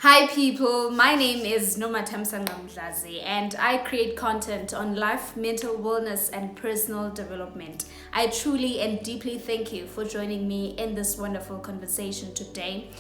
Hi people, my name is Noma Tamsangamdlazi and I create content on life, mental wellness and personal development. I truly and deeply thank you for joining me in this wonderful conversation today.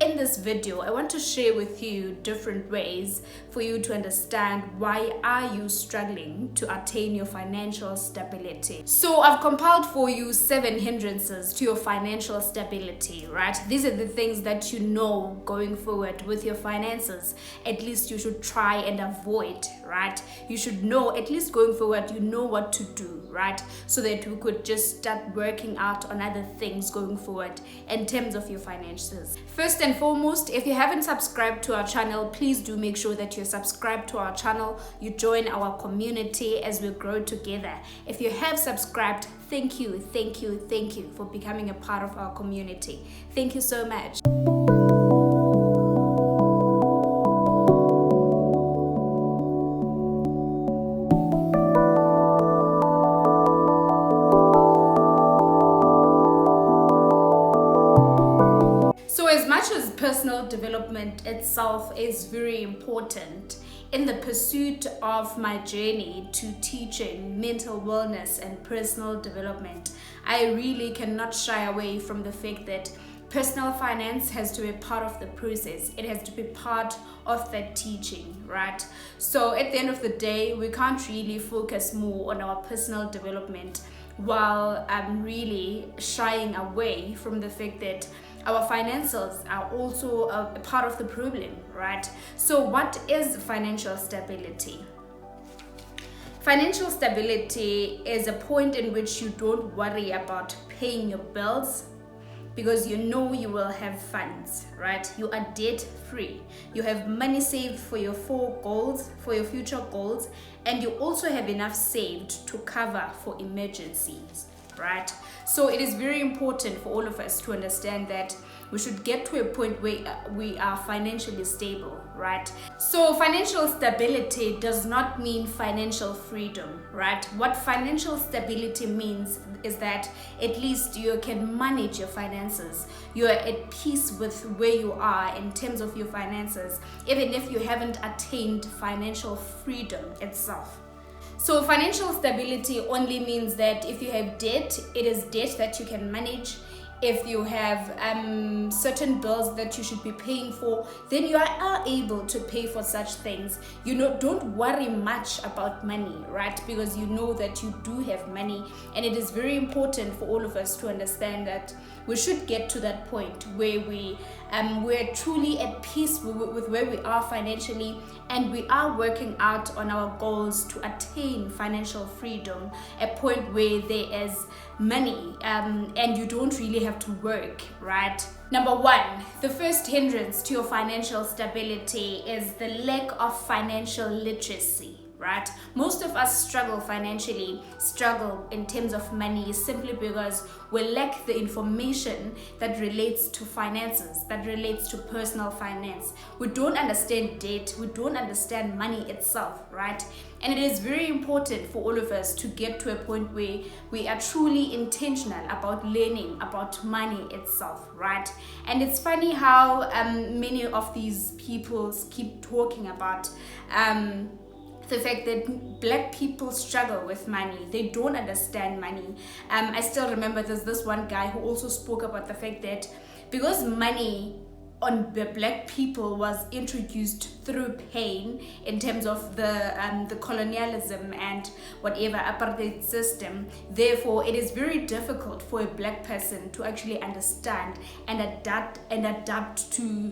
In this video, I want to share with you different ways for you to understand why are you struggling to attain your financial stability. So I've compiled for you 7 hindrances to your financial stability, right? These are the things that you know going forward with your finances, at least you should try and avoid, right? You should know, at least going forward, you know what to do, right? So that we could just start working out on other things going forward in terms of your finances. First and foremost, if you haven't subscribed to our channel, please do make sure that you're subscribed to our channel. You join our community as we grow together. If you have subscribed, thank you for becoming a part of our community. Thank you so much. So as much as personal development itself is very important, in the pursuit of my journey to teaching mental wellness and personal development, I really cannot shy away from the fact that personal finance has to be part of the process. It has to be part of that teaching, right? So at the end of the day, we can't really focus more on our personal development while I'm really shying away from the fact that our finances are also a part of the problem, right? So what is financial stability? Financial stability is a point in which you don't worry about paying your bills because you know you will have funds, right? You are debt free. You have money saved for your future goals, and you also have enough saved to cover for emergencies, right? So it is very important for all of us to understand that we should get to a point where we are financially stable, right? So financial stability does not mean financial freedom, right? What financial stability means is that at least you can manage your finances. You are at peace with where you are in terms of your finances, even if you haven't attained financial freedom itself. So financial stability only means that if you have debt, it is debt that you can manage. If you have certain bills that you should be paying for, then you are able to pay for such things. Don't worry much about money, right? Because you know that you do have money, and it is very important for all of us to understand that we should get to that point where we're truly at peace with where we are financially, and we are working out on our goals to attain financial freedom, a point where there is money and you don't really have to work, right? Number 1, the first hindrance to your financial stability is the lack of financial literacy, right? Most of us struggle in terms of money simply because we lack the information that relates to finances, that relates to personal finance. We don't understand debt, we don't understand money itself, right? And it is very important for all of us to get to a point where we are truly intentional about learning about money itself, right? And it's funny how many of these people keep talking about the fact that black people struggle with money. They don't understand money. I still remember there's this one guy who also spoke about the fact that because money on the black people was introduced through pain in terms of the colonialism and whatever apartheid system, therefore it is very difficult for a black person to actually understand and adapt to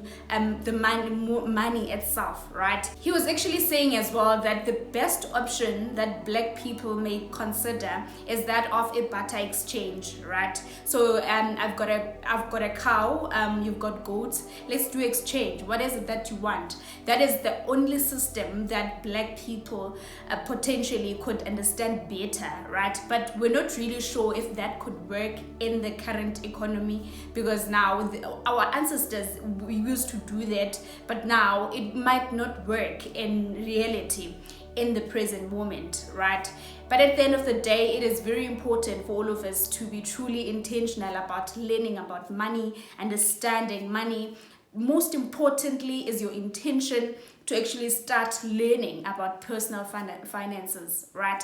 the money itself, right? He was actually saying as well that the best option that black people may consider is that of a barter exchange, right? So I've got a cow, you've got goats. Let's do exchange. What is it that you want? That is the only system that black people potentially could understand better, right? But we're not really sure if that could work in the current economy, because now our ancestors, we used to do that, but now it might not work in reality in the present moment, right? But at the end of the day, it is very important for all of us to be truly intentional about learning about money, understanding money, most importantly is your intention to actually start learning about personal finances, right?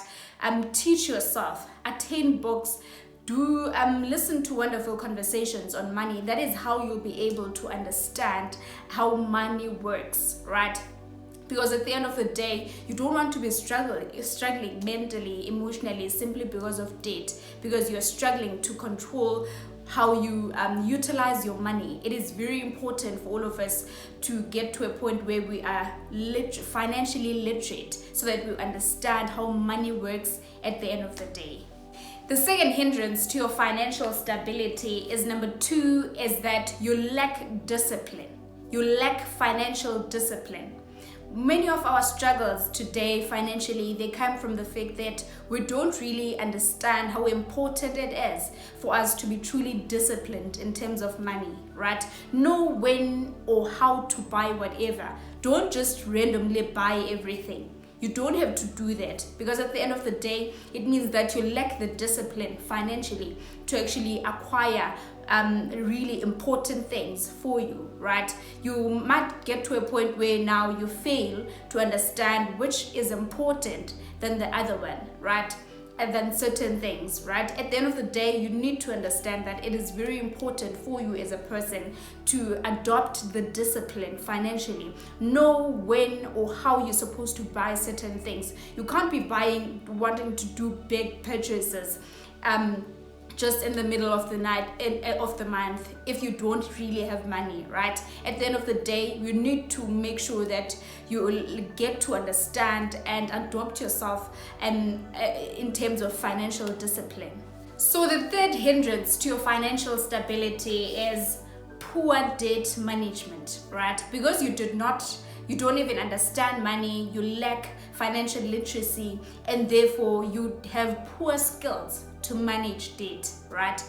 Teach yourself, attain books, do listen to wonderful conversations on money. That is how you'll be able to understand how money works, right? Because at the end of the day, you don't want to be struggling mentally, emotionally, simply because of debt, because you're struggling to control how you utilize your money. It is very important for all of us to get to a point where we are financially literate, so that we understand how money works at the end of the day. The second hindrance to your financial stability is number 2, is that you lack discipline. You lack financial discipline. Many of our struggles today financially, they come from the fact that we don't really understand how important it is for us to be truly disciplined in terms of money, right? Know when or how to buy whatever. Don't just randomly buy everything. You don't have to do that, because at the end of the day, it means that you lack the discipline financially to actually acquire really important things for you, right? You might get to a point where now you fail to understand which is important than the other one, right? And then certain things, right? At the end of the day, you need to understand that it is very important for you as a person to adopt the discipline financially. Know when or how you're supposed to buy certain things. You can't be wanting to do big purchases just in the middle of the night of the month if you don't really have money, right? At the end of the day, you need to make sure that you get to understand and adopt yourself in terms of financial discipline. So the third hindrance to your financial stability is poor debt management, right? Because you don't even understand money, you lack financial literacy, and therefore you have poor skills to manage debt, right?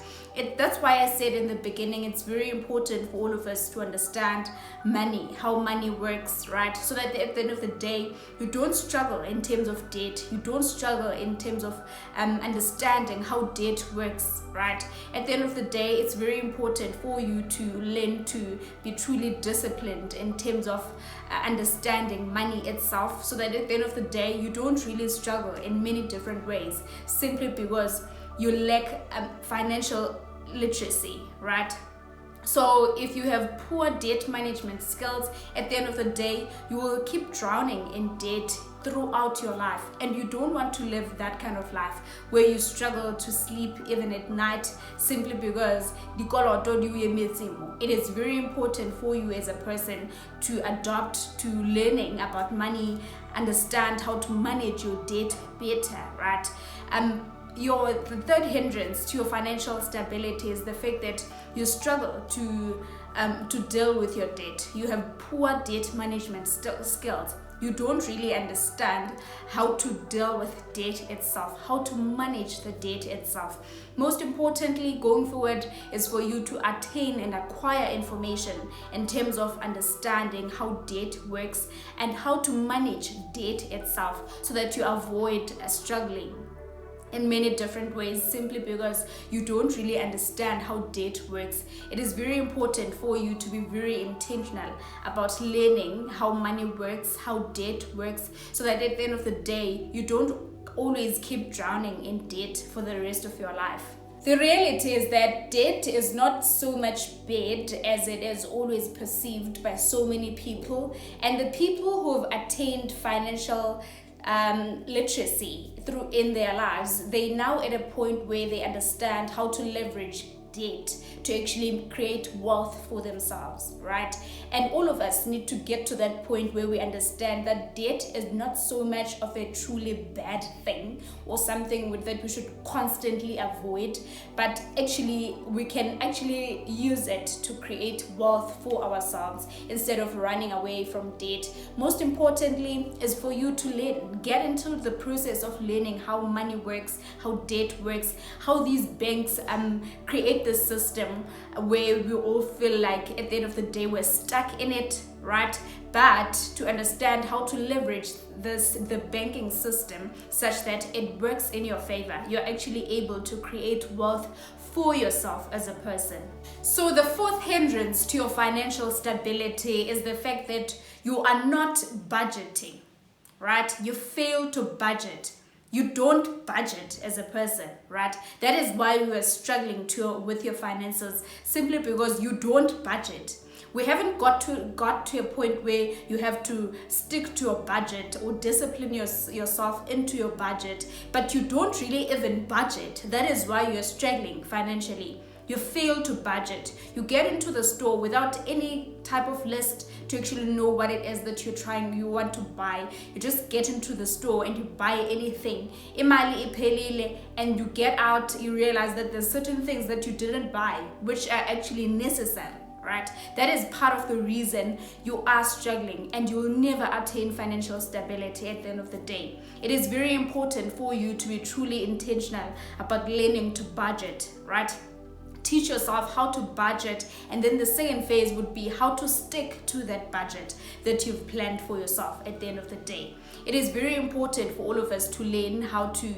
That's why I said in the beginning, it's very important for all of us to understand money, how money works, right? So that at the end of the day, you don't struggle in terms of debt, you don't struggle in terms of understanding how debt works, right? At the end of the day, it's very important for you to learn to be truly disciplined in terms of understanding money itself, so that at the end of the day, you don't really struggle in many different ways, simply because you lack financial literacy, right? So if you have poor debt management skills, at the end of the day, you will keep drowning in debt throughout your life, and you don't want to live that kind of life where you struggle to sleep even at night simply because it is very important for you as a person to adopt to learning about money, understand how to manage your debt better, right? The third hindrance to your financial stability is the fact that you struggle to deal with your debt. You have poor debt management skills. You don't really understand how to deal with debt itself, how to manage the debt itself. Most importantly, going forward, is for you to attain and acquire information in terms of understanding how debt works and how to manage debt itself, so that you avoid struggling in many different ways simply because you don't really understand how debt works. It is very important for you to be very intentional about learning how money works, how debt works, so that at the end of the day, you don't always keep drowning in debt for the rest of your life. The reality is that debt is not so much bad as it is always perceived by so many people, and the people who have attained financial literacy in their lives, they now at a point where they understand how to leverage debt to actually create wealth for themselves, right? And all of us need to get to that point where we understand that debt is not so much of a truly bad thing or something that we should constantly avoid, but actually we can actually use it to create wealth for ourselves instead of running away from debt. Most importantly is for you to get into the process of learning how money works, how debt works, how these banks create the system where we all feel like at the end of the day we're stuck in it, right? But to understand how to leverage the banking system such that it works in your favor, you're actually able to create wealth for yourself as a person. So the fourth hindrance to your financial stability is the fact that you are not budgeting, right? You fail to budget. You don't budget as a person, right? That is why you are struggling with your finances, simply because you don't budget. We haven't got to a point where you have to stick to a budget or discipline yourself into your budget, but you don't really even budget. That is why you're struggling financially. You fail to budget. You get into the store without any type of list to actually know what it is that you want to buy. You just get into the store and you buy anything. Imali iphelile, and you get out, you realize that there's certain things that you didn't buy, which are actually necessary. Right? That is part of the reason you are struggling, and you will never attain financial stability at the end of the day. It is very important for you to be truly intentional about learning to budget, right? Teach yourself how to budget, and then the second phase would be how to stick to that budget that you've planned for yourself at the end of the day. It is very important for all of us to learn how to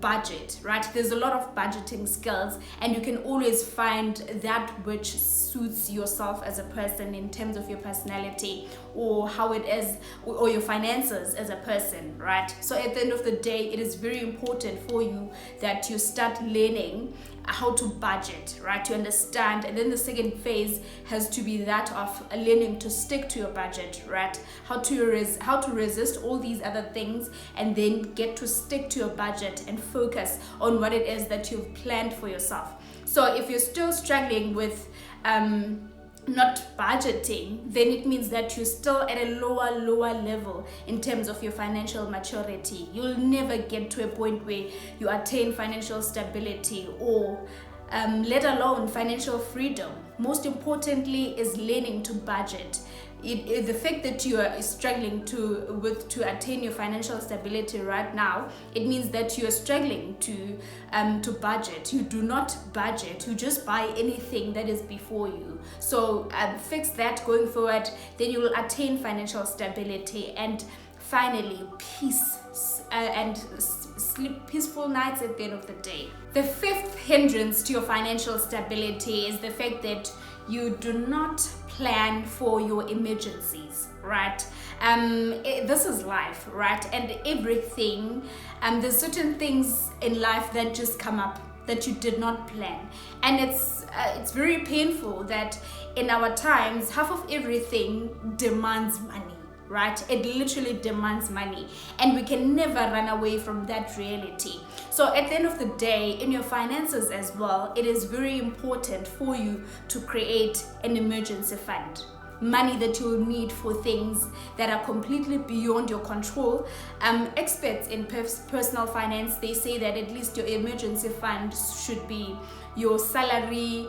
budget, right? There's a lot of budgeting skills, and you can always find that which suits yourself as a person in terms of your personality or how it is, or your finances as a person, right? So at the end of the day, it is very important for you that you start learning how to budget, right? To understand, and then the second phase has to be that of learning to stick to your budget, right? How to resist all these other things, and then get to stick to your budget and focus on what it is that you've planned for yourself. So if you're still struggling with not budgeting, then it means that you're still at a lower level in terms of your financial maturity. You'll never get to a point where you attain financial stability or let alone financial freedom. Most importantly is learning to budget. The fact that you are struggling to attain your financial stability right now, it means that you are struggling to budget. You do not budget. You just buy anything that is before you. So fix that going forward. Then you will attain financial stability, and finally peace and sleep peaceful nights at the end of the day. The fifth hindrance to your financial stability is the fact that you do not plan for your emergencies, right? This is life, right? And everything, there's certain things in life that just come up that you did not plan, and it's very painful that in our times half of everything demands money. Right? It literally demands money, and we can never run away from that reality. So at the end of the day, in your finances as well, it is very important for you to create an emergency fund. Money that you will need for things that are completely beyond your control. Experts in personal finance, they say that at least your emergency fund should be your salary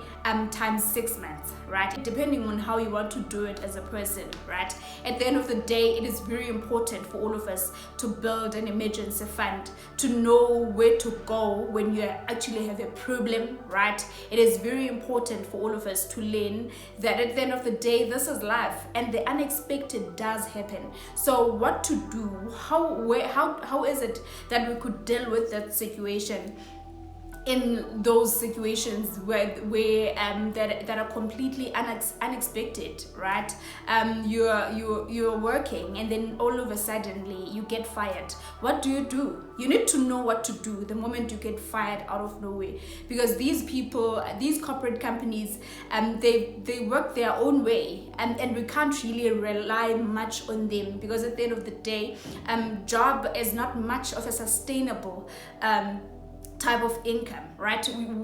times 6 months, right? Depending on how you want to do it as a person, right? At the end of the day, it is very important for all of us to build an emergency fund, to know where to go when you actually have a problem, right? It is very important for all of us to learn that at the end of the day, this is life, and the unexpected does happen. So what to do? How is it that we could deal with that situation? In those situations where that are completely unexpected, right? You're working, and then all of a suddenly you get fired. What do? You need to know what to do the moment you get fired out of nowhere, because these people, these corporate companies, they work their own way, and we can't really rely much on them, because at the end of the day, job is not much of a sustainable type of income, right?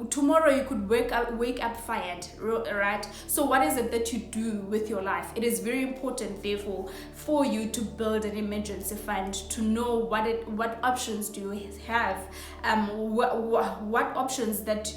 Tomorrow you could wake up fired, right? So what is it that you do with your life? It is very important, therefore, for you to build an emergency fund, to know what options do you have, what options that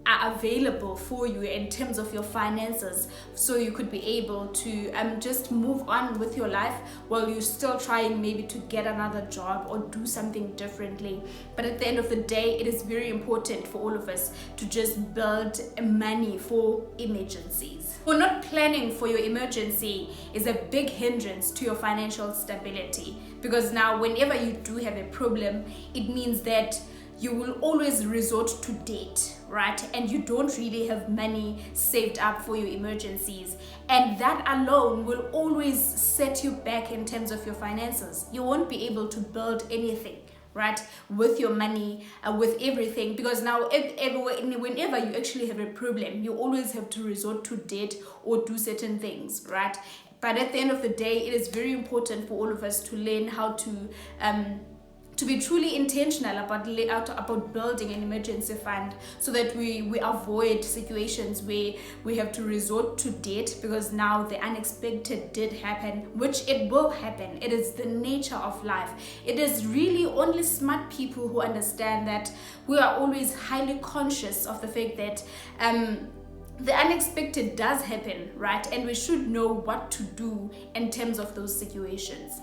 are available for you in terms of your finances, so you could be able to just move on with your life while you're still trying maybe to get another job or do something differently. But at the end of the day, it is very important for all of us to just build money for emergencies. For not planning for your emergency is a big hindrance to your financial stability, because now whenever you do have a problem, it means that you will always resort to debt, right? And you don't really have money saved up for your emergencies. And that alone will always set you back in terms of your finances. You won't be able to build anything, right, with your money, with everything, because now whenever you actually have a problem, you always have to resort to debt or do certain things, right? But at the end of the day, it is very important for all of us to learn how to be truly intentional about building an emergency fund, so that we avoid situations where we have to resort to debt, because now the unexpected did happen, which it will happen. It is the nature of life. It is really only smart people who understand that we are always highly conscious of the fact that the unexpected does happen, right? And we should know what to do in terms of those situations.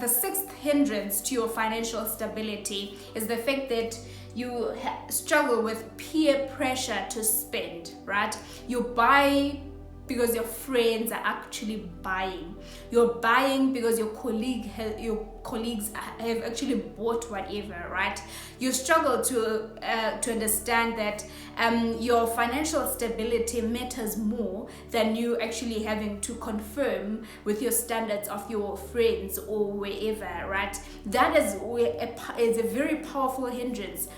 The sixth hindrance to your financial stability is the fact that you struggle with peer pressure to spend, right? You buy because your friends are actually buying. You're buying because your colleagues have actually bought whatever, right? You struggle to understand that your financial stability matters more than you actually having to confirm with your standards of your friends or wherever, right? That is a very powerful hindrance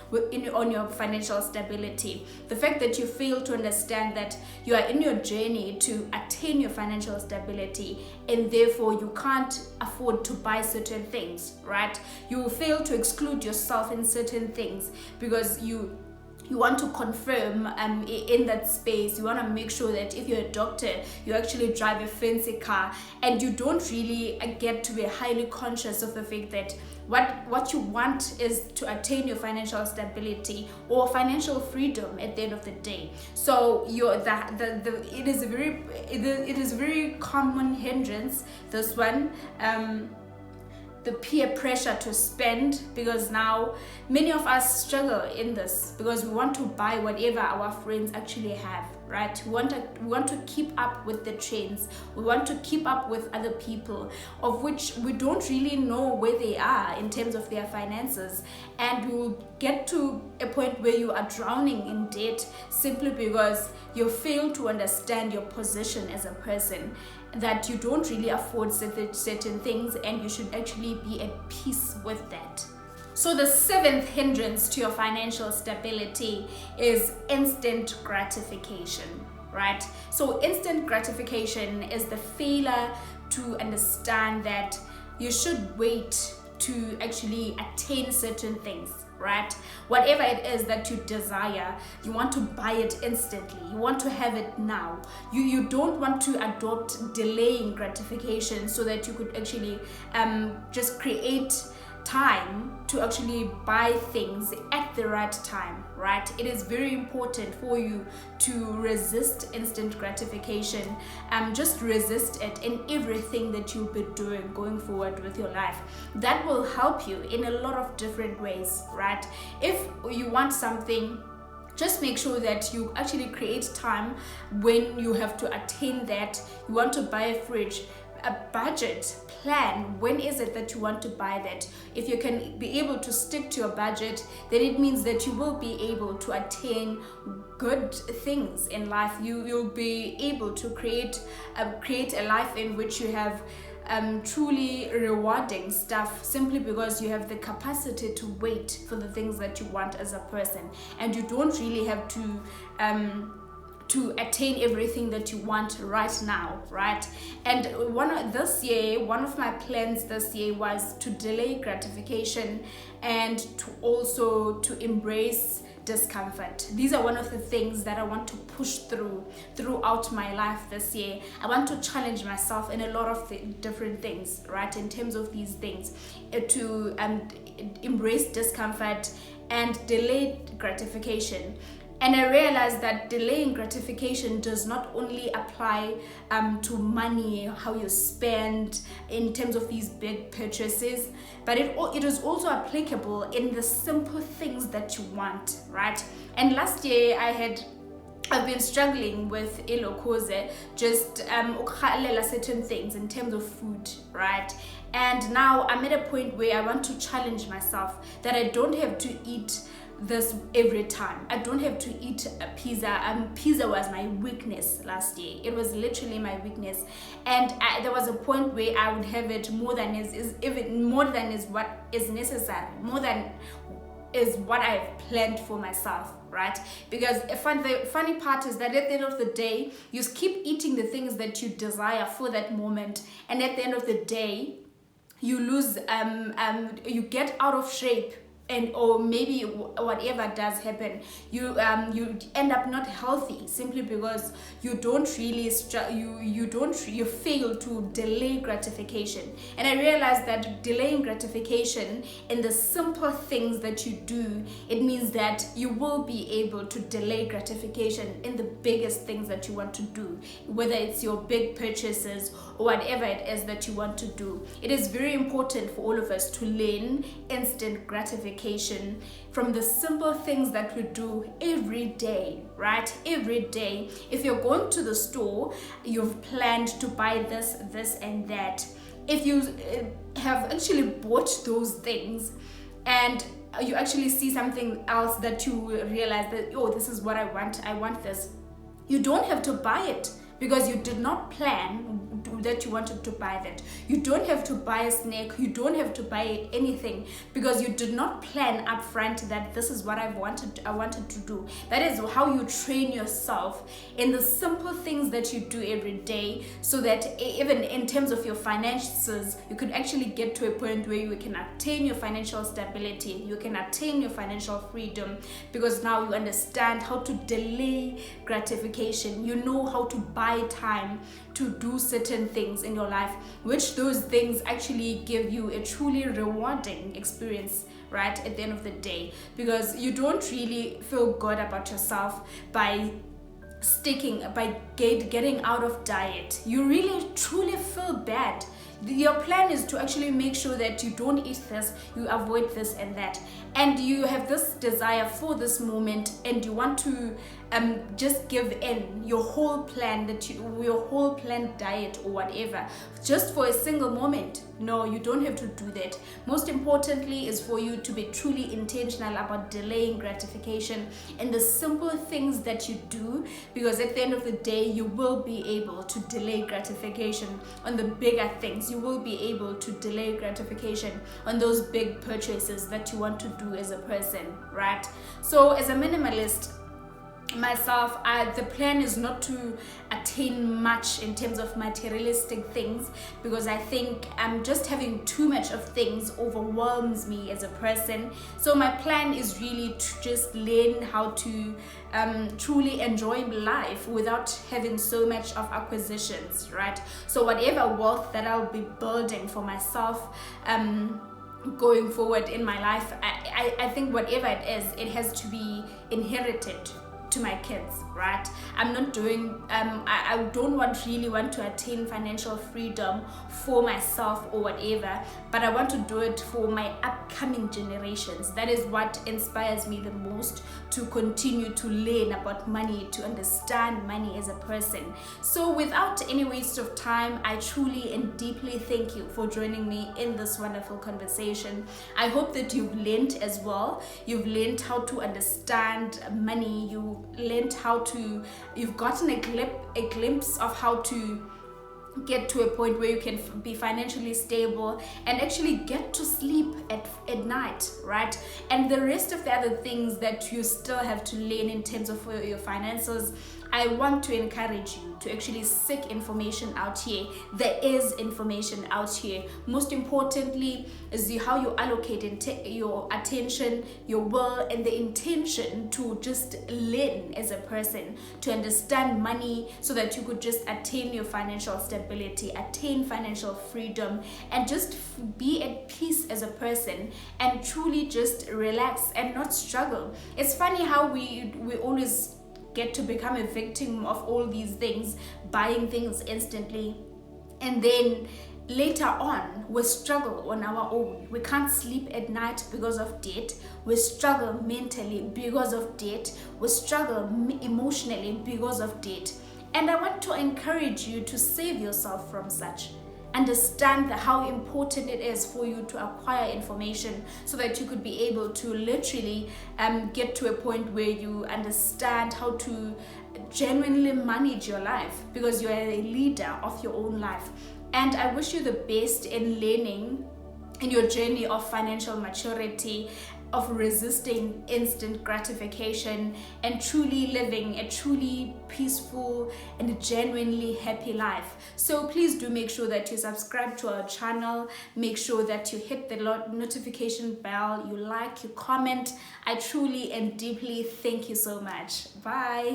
on your financial stability. The fact that you fail to understand that you are in your journey to attain your financial stability, and therefore you can't afford to buy certain things, right? You fail to exclude yourself in certain things because you want to confirm in that space. You want to make sure that if you're a doctor, you actually drive a fancy car, and you don't really get to be highly conscious of the fact that what you want is to attain your financial stability or financial freedom at the end of the day. So it is a very common hindrance, this one, the peer pressure to spend, because now many of us struggle in this because we want to buy whatever our friends actually have, right? We want to keep up with the trends. We want to keep up with other people, of which we don't really know where they are in terms of their finances, and we will get to a point where you are drowning in debt simply because you fail to understand your position as a person, that you don't really afford certain things, and you should actually be at peace with that. So the seventh hindrance to your financial stability is instant gratification, right? So instant gratification is the failure to understand that you should wait to actually attain certain things, right? Whatever it is that you desire, you want to buy it instantly. You want to have it now. You don't want to adopt delaying gratification so that you could actually just create time to actually buy things at the right time, right? It is very important for you to resist instant gratification. Just resist it in everything that you'll be doing going forward with your life. That will help you in a lot of different ways, right? If you want something, just make sure that you actually create time when you have to attain that. You want to buy a fridge, a budget plan. When is it that you want to buy that? If you can be able to stick to your budget, then it means that you will be able to attain good things in life. You'll be able to create a life in which you have truly rewarding stuff, simply because you have the capacity to wait for the things that you want as a person, and you don't really have to attain everything that you want right now, right? And one of my plans this year was to delay gratification and to also to embrace discomfort. These are one of the things that I want to push throughout my life this year. I want to challenge myself in a lot of different things, right? In terms of these things, to embrace discomfort and delay gratification. And I realized that delaying gratification does not only apply to money, how you spend in terms of these big purchases, but it is also applicable in the simple things that you want, right? And last year I've been struggling with ilokoze, just certain things in terms of food, right? And now I'm at a point where I want to challenge myself that I don't have to eat this every time. I don't have to eat a pizza. Pizza was my weakness last year. It was literally my weakness, and there was a point where I would have it more than is what is necessary, more than is what I've planned for myself, right? Because the funny part is that at the end of the day, you keep eating the things that you desire for that moment, and at the end of the day, you lose, you get out of shape, and or maybe whatever does happen, you end up not healthy simply because you don't really you fail to delay gratification. And I realized that delaying gratification in the simple things that you do, it means that you will be able to delay gratification in the biggest things that you want to do, whether it's your big purchases or whatever it is that you want to do. It is very important for all of us to learn instant gratification from the simple things that we do every day, right? Every day. If you're going to the store, you've planned to buy this and that. If you have actually bought those things and you actually see something else that you realize that, oh, this is what I want this, you don't have to buy it, because you did not plan that you wanted to buy that. You don't have to buy a snack, you don't have to buy anything, because you did not plan up front that this is what I wanted to do. That is how you train yourself in the simple things that you do every day, so that even in terms of your finances, you could actually get to a point where you can attain your financial stability, you can attain your financial freedom, because now you understand how to delay gratification. You know how to buy time to do certain things in your life, which those things actually give you a truly rewarding experience, right, at the end of the day, because you don't really feel good about yourself by getting out of diet. You really truly feel bad. Your plan is to actually make sure that you don't eat this, you avoid this and that, and you have this desire for this moment, and you want to just give in your whole plan, your whole planned diet or whatever, just for a single moment. No, you don't have to do that. Most importantly is for you to be truly intentional about delaying gratification in the simple things that you do, because at the end of the day, you will be able to delay gratification on the bigger things. You will be able to delay gratification on those big purchases that you want to do as a person, right? So as a minimalist myself, the plan is not to attain much in terms of materialistic things, because I think just having too much of things overwhelms me as a person. So my plan is really to just learn how to truly enjoy life without having so much of acquisitions, right? So whatever wealth that I'll be building for myself going forward in my life, I think whatever it is, it has to be inherited to my kids, right? I'm not doing I don't really want to attain financial freedom for myself or whatever, but I want to do it for my upcoming generations. That is what inspires me the most, to continue to learn about money, to understand money as a person. So without any waste of time, I truly and deeply thank you for joining me in this wonderful conversation. I hope that you've learned as well. You've learned how to understand money. You've gotten a glimpse of how to get to a point where you can be financially stable and actually get to sleep at night, right? And the rest of the other things that you still have to learn in terms of your finances, I want to encourage you to actually seek information out here. There is information out here. Most importantly is how you allocate your attention, your will, and the intention to just learn as a person, to understand money, so that you could just attain your financial stability, attain financial freedom, and just be at peace as a person, and truly just relax and not struggle. It's funny how we always get to become a victim of all these things, buying things instantly, and then later on we struggle on our own. We can't sleep at night because of debt. We struggle mentally because of debt. We struggle emotionally because of debt. And I want to encourage you to save yourself from such. understand how important it is for you to acquire information so that you could be able to literally get to a point where you understand how to genuinely manage your life, because you are a leader of your own life. And I wish you the best in learning in your journey of financial maturity, of resisting instant gratification, and truly living a truly peaceful and a genuinely happy life. So please do make sure that you subscribe to our channel, make sure that you hit the notification bell, you like, you comment. I truly and deeply thank you so much. Bye.